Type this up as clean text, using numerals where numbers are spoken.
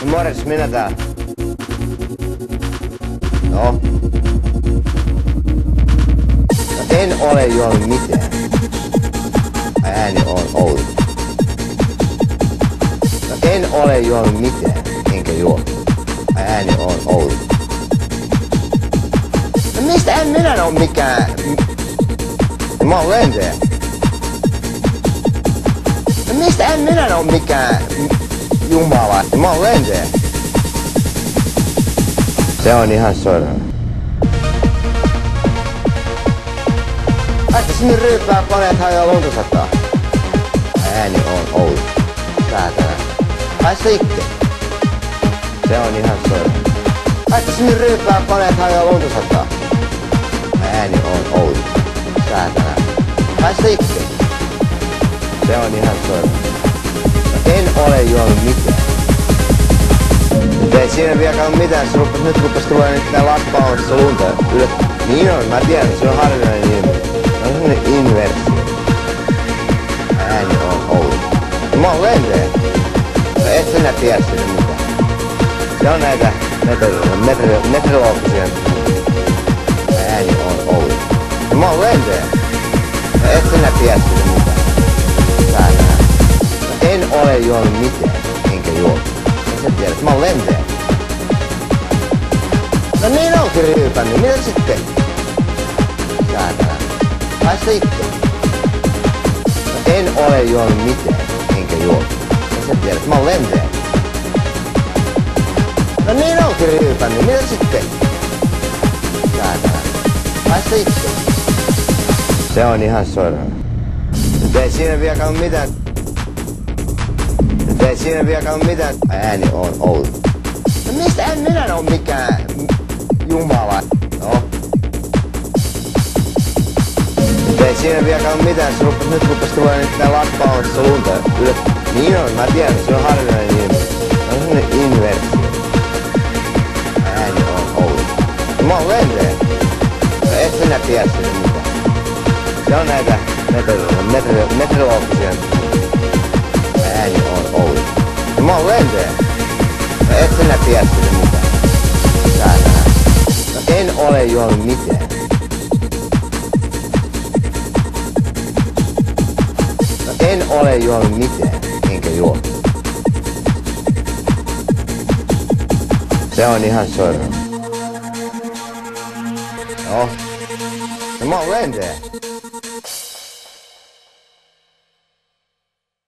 Morjes, minä täällä. No. En ole juonut mitään. Ääni on outo. En ole juonut mitään, enkä juo. Ääni on outo. No mistä en minä oo mikään... Mä oon lentäjä. No mistä en minä oo mikään... Jumala, mä oon lentäjä. Se on ihan sorana. Aista sinne ryyppää koneet hajoaa luntasataa. Ääni on outo. Saatana. Haista itse. Se on ihan sorana. Aista sinne ryyppää koneet hajoaa luntasataa. Ääni on outo. Saatana. Haista itse. Se on ihan sorana. En ole juonut mitään. Ei siinä vieläkään mitään, nyt rupes tulee nyt tää lappauksessa lunta. Niin on, mä tiedän, se on harvinainen ilmiö. Se on semmonen inversio. Ääni on outo. Ja mä oon lentäjä. No et sä tiedä sitä mitään. Se on näitä meteorologisia. Ääni on outo. Ja mä oon lentäjä. No et sä tiedä sitä mitään. Saatana. No en ole juonut mitään, enkä juo. En sä tiedä, mä oon lentäjä. No niin onkin ryypännyt, mitä sitten? Saatana. Haista itse. No en ole juonut mitään, enkä juo. En sä tiedä, mä oon lentäjä. No niin onkin ryypännyt, mitä sitten? Saatana. Haista itse. Se on ihan sorana. Nyt ei siinä vieläkään mitään. Nyt ei siinä vieläkään mitään. Ääni on outo. No mistä en minä oo mikään... Jumala. No. Nyt ei siinä vieläkään mitään, nyt rupes tulee nyt tää lappauksessa lunta. Niin on, mä tiedän, se on harvinainen ilmiö. Se on semmonen inversio. Ääni on outo. Ja mä oon lentäjä. No et sä tiedä sitä mitään. Se on näitä meteorologisia. Ääni on outo. Ja mä oon lentäjä. No et sä tiedä sitä mitään. Saatana. No en ole juonut mitään. No en ole juonut mitään, enkä juo. Se on ihan sorana. No. Ja mä oon lentäjä.